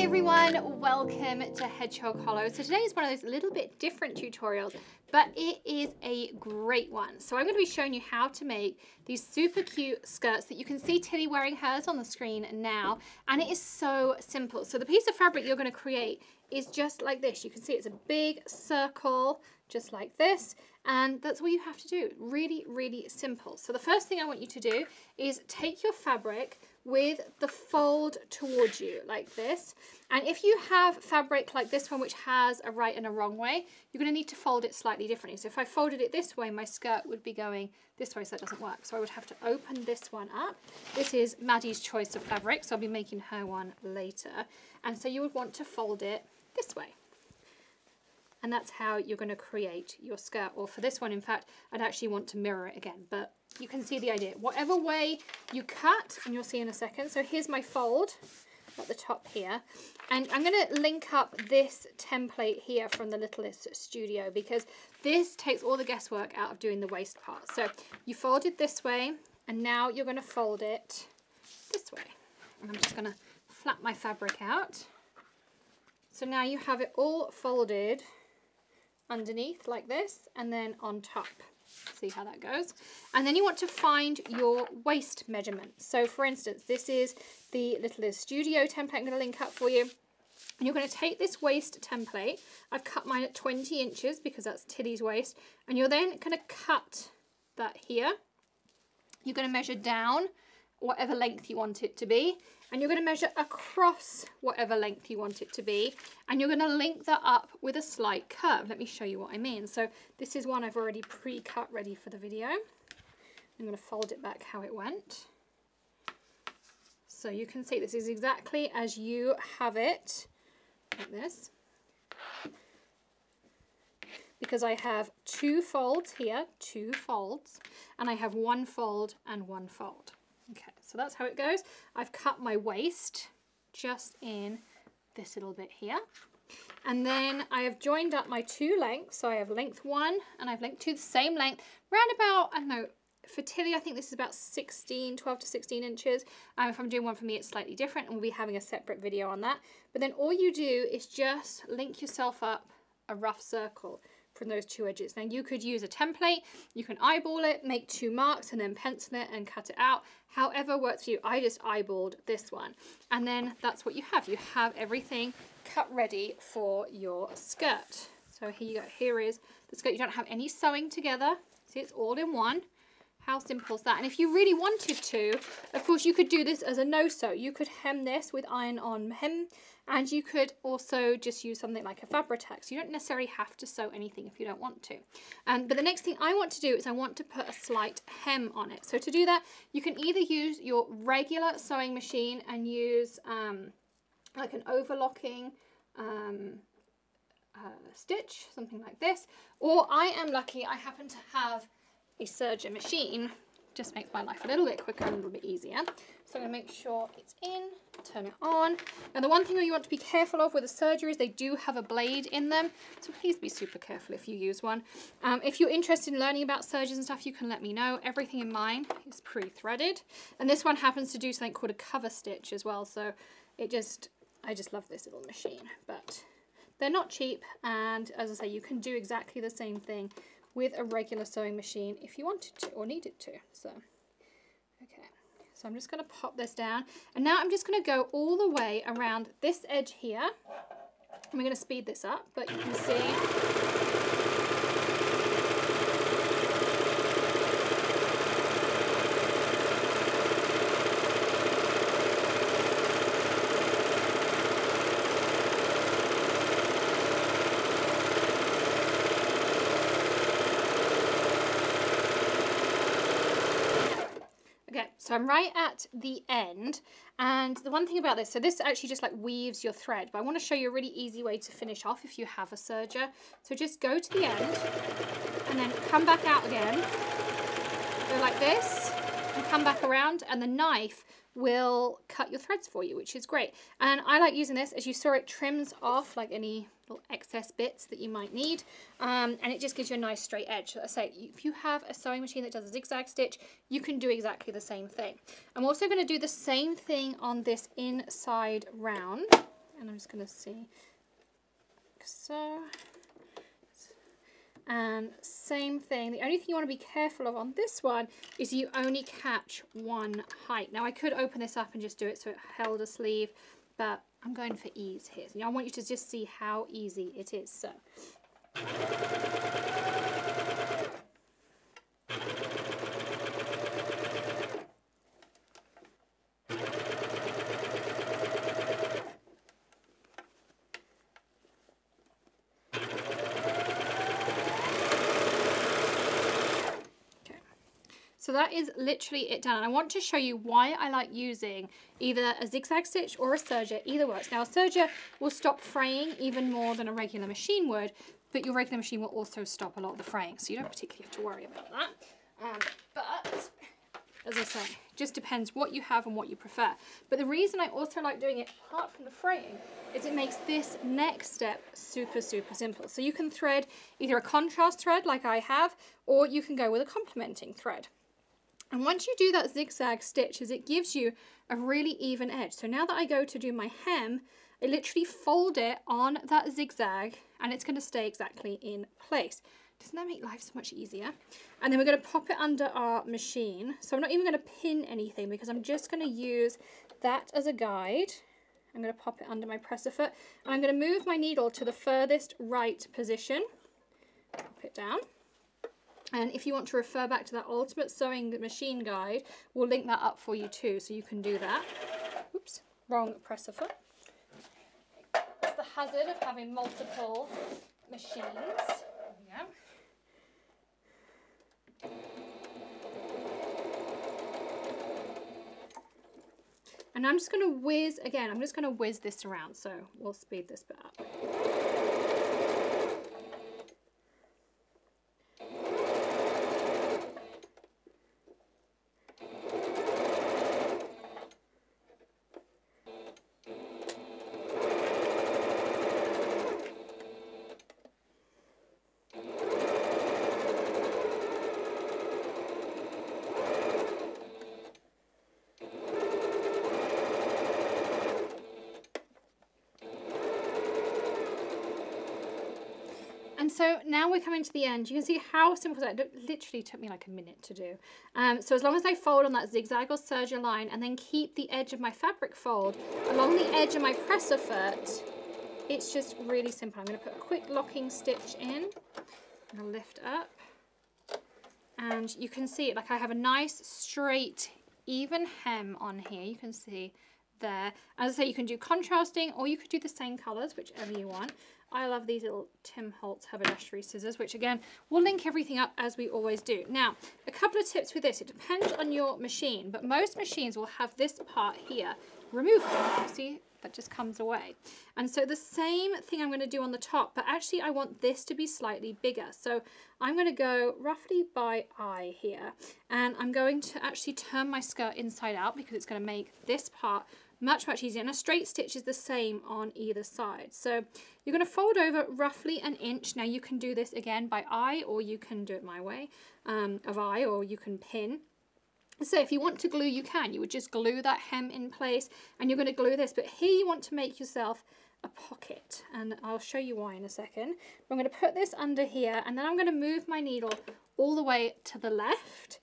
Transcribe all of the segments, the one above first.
everyone, welcome to Hedgehog Hollow. So today is one of those little bit different tutorials, but it is a great one. So I'm going to be showing you how to make these super cute skirts that you can see Tilly wearing hers on the screen now, and it is so simple. So the piece of fabric you're going to create is just like this. You can see it's a big circle just like this, and that's all you have to do. Really, really simple. So the first thing I want you to do is take your fabric with the fold towards you like this, and if you have fabric like this one which has a right and a wrong way, you're going to need to fold it slightly differently. So if I folded it this way, my skirt would be going this way, so that doesn't work. So I would have to open this one up. This is Maddie's choice of fabric, so I'll be making her one later, and so you would want to fold it this way. And that's how you're going to create your skirt. Or for this one, in fact, I'd actually want to mirror it again, but you can see the idea. Whatever way you cut, and you'll see in a second. So here's my fold at the top here. And I'm going to link up this template here from the Littlest Studio, because this takes all the guesswork out of doing the waist part. So you fold it this way, and now you're going to fold it this way. And I'm just going to flap my fabric out. So now you have it all folded underneath like this, and then on top. See how that goes? And then you want to find your waist measurement. So for instance, this is the Littlest Studio template I'm going to link up for you. And you're going to take this waist template. I've cut mine at 20 inches because that's Tilly's waist. And you're then going to cut that here. You're going to measure down whatever length you want it to be, and you're going to measure across whatever length you want it to be, and you're going to link that up with a slight curve. Let me show you what I mean. So this is one I've already pre-cut ready for the video. I'm going to fold it back how it went. So you can see this is exactly as you have it, like this. Because I have two folds here, two folds, and I have one fold and one fold. Okay, so that's how it goes. I've cut my waist just in this little bit here. And then I have joined up my two lengths. So I have length 1 and I've length 2, the same length, round about, I don't know, for Tilly I think this is about 12 to 16 inches. If I'm doing one for me, it's slightly different, and we'll be having a separate video on that. But then all you do is just link yourself up a rough circle from those two edges. Now you could use a template, you can eyeball it, make 2 marks and then pencil it and cut it out. However works for you. I just eyeballed this one, and then that's what you have. You have everything cut ready for your skirt. So here you go. Here is the skirt. You don't have any sewing together. See, it's all in one. How simple is that? And if you really wanted to, of course, you could do this as a no-sew. You could hem this with iron-on hem, and you could also just use something like a Haberdashery. You don't necessarily have to sew anything if you don't want to. But the next thing I want to do is I want to put a slight hem on it. So to do that, you can either use your regular sewing machine and use like an overlocking stitch, something like this. Or I am lucky, I happen to have a serger machine. Just makes my life a little bit quicker and a little bit easier. So I'm going to make sure it's in, turn it on. Now the one thing that you want to be careful of with a serger is they do have a blade in them, so please be super careful if you use one. If you're interested in learning about sergers and stuff, you can let me know. Everything in mine is pre-threaded, and this one happens to do something called a cover stitch as well, so I just love this little machine. But they're not cheap, and as I say, you can do exactly the same thing with a regular sewing machine if you wanted to or needed to. So, okay, so I'm just going to pop this down, and now I'm just going to go all the way around this edge here, and we're going to speed this up, but you can see so I'm right at the end, and the one thing about this, so this actually just like weaves your thread, but I want to show you a really easy way to finish off if you have a serger. So just go to the end and then come back out again, go like this and come back around, and the knife will cut your threads for you, which is great. And I like using this. As you saw, it trims off like any little excess bits that you might need, and it just gives you a nice straight edge. So I say, if you have a sewing machine that does a zigzag stitch, you can do exactly the same thing. I'm also going to do the same thing on this inside round. And I'm just going to see, like so. And same thing, the only thing you want to be careful of on this one is you only catch one height. Now I could open this up and just do it so it held a sleeve, but I'm going for ease here. So I want you to just see how easy it is. So. So that is literally it done. And I want to show you why I like using either a zigzag stitch or a serger. Either works. Now a serger will stop fraying even more than a regular machine would, but your regular machine will also stop a lot of the fraying. So you don't particularly have to worry about that. But as I say, just depends what you have and what you prefer. But the reason I also like doing it apart from the fraying is it makes this next step super, super simple. So you can thread either a contrast thread like I have, or you can go with a complementing thread. And once you do that zigzag stitch, it gives you a really even edge. So now that I go to do my hem, I literally fold it on that zigzag and it's going to stay exactly in place. Doesn't that make life so much easier? And then we're going to pop it under our machine. So I'm not even going to pin anything because I'm just going to use that as a guide. I'm going to pop it under my presser foot and I'm going to move my needle to the furthest right position. Pop it down. And if you want to refer back to that Ultimate Sewing Machine Guide, we'll link that up for you too, so you can do that. Oops, wrong presser foot. It's the hazard of having multiple machines. There we go. And I'm just going to whiz, again, I'm just going to whiz this around, so we'll speed this bit up. And so now we're coming to the end. You can see how simple that is. It literally took me like a minute to do. So as long as I fold on that zigzag or serger line and then keep the edge of my fabric fold along the edge of my presser foot, it's just really simple. I'm going to put a quick locking stitch in. I'm going to lift up. And you can see it, like I have a nice straight even hem on here. You can see there. As I say, you can do contrasting or you could do the same colours, whichever you want. I love these little Tim Holtz Haberdashery scissors, which again, we'll link everything up as we always do. Now, a couple of tips with this. It depends on your machine, but most machines will have this part here removable. See, that just comes away. And so the same thing I'm going to do on the top, but actually I want this to be slightly bigger. So I'm going to go roughly by eye here, and I'm going to actually turn my skirt inside out because it's going to make this part much, much easier. And a straight stitch is the same on either side. So you're going to fold over roughly an inch. Now you can do this again by eye, or you can do it my way of eye, or you can pin. So if you want to glue, you can. You would just glue that hem in place and you're going to glue this. But here you want to make yourself a pocket, and I'll show you why in a second. I'm going to put this under here, and then I'm going to move my needle all the way to the left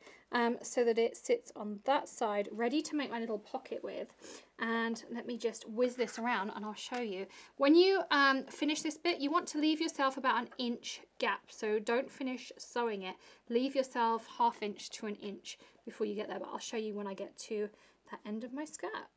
so that it sits on that side, ready to make my little pocket with. And let me just whiz this around and I'll show you. When you finish this bit, you want to leave yourself about an inch gap. So don't finish sewing it. Leave yourself ½ inch to an inch before you get there, but I'll show you when I get to that end of my skirt.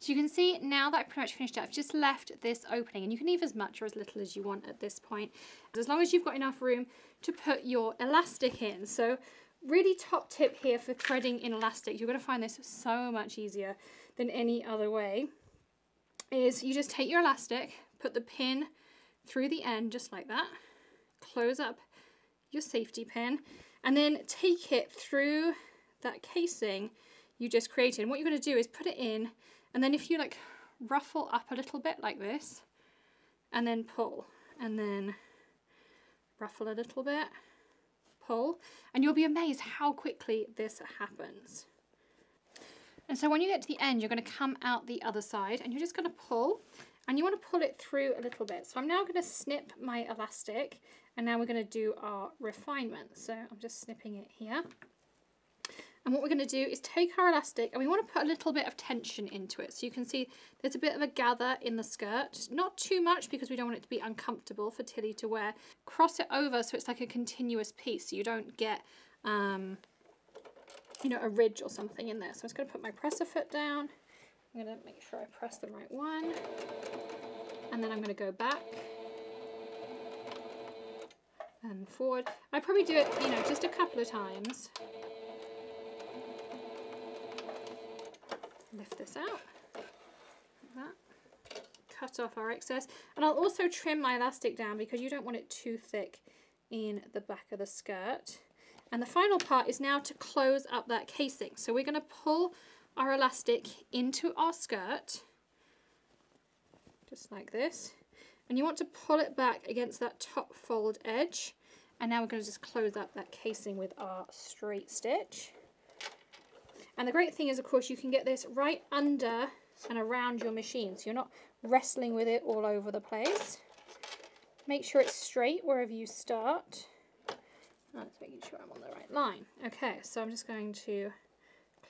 So you can see now that I've pretty much finished it, I've just left this opening, and you can leave as much or as little as you want at this point, as long as you've got enough room to put your elastic in. So really top tip here for threading in elastic, you're going to find this so much easier than any other way, is you just take your elastic, put the pin through the end just like that, close up your safety pin, and then take it through that casing you just created. And what you're going to do is put it in, and then if you like ruffle up a little bit like this, and then pull, and then ruffle a little bit, pull, and you'll be amazed how quickly this happens. And so when you get to the end, you're going to come out the other side, and you're just going to pull, and you want to pull it through a little bit. So I'm now going to snip my elastic, and now we're going to do our refinement. So I'm just snipping it here. And what we're going to do is take our elastic, and we want to put a little bit of tension into it. So you can see there's a bit of a gather in the skirt. Not too much, because we don't want it to be uncomfortable for Tilly to wear. Cross it over so it's like a continuous piece, so you don't get, you know, a ridge or something in there. So I'm just going to put my presser foot down. I'm going to make sure I press the right one. And then I'm going to go back and forward. I probably do it, you know, just a couple of times. Lift this out, like that, cut off our excess, and I'll also trim my elastic down because you don't want it too thick in the back of the skirt. And the final part is now to close up that casing. So we're going to pull our elastic into our skirt, just like this, and you want to pull it back against that top fold edge, and now we're going to just close up that casing with our straight stitch. And the great thing is, of course, you can get this right under and around your machine, so you're not wrestling with it all over the place. Make sure it's straight wherever you start. I'm just making sure I'm on the right line. Okay, so I'm just going to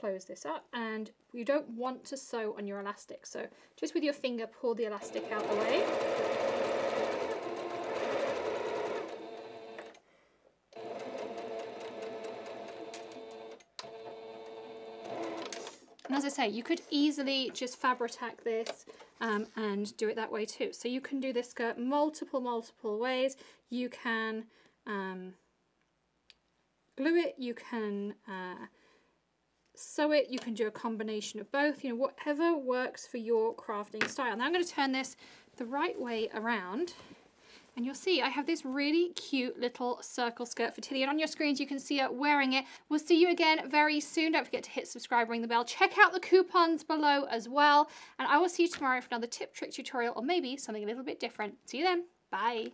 close this up, and you don't want to sew on your elastic, so just with your finger pull the elastic out the way. And as I say, you could easily just Fabri-Tac this and do it that way too. So you can do this skirt multiple ways. You can glue it, you can sew it, you can do a combination of both, you know, whatever works for your crafting style. Now I'm going to turn this the right way around, and you'll see I have this really cute little circle skirt for Tilly, and on your screens you can see her wearing it. We'll see you again very soon. Don't forget to hit subscribe, ring the bell, check out the coupons below as well, and I will see you tomorrow for another tip, trick, tutorial, or maybe something a little bit different. See you then. Bye.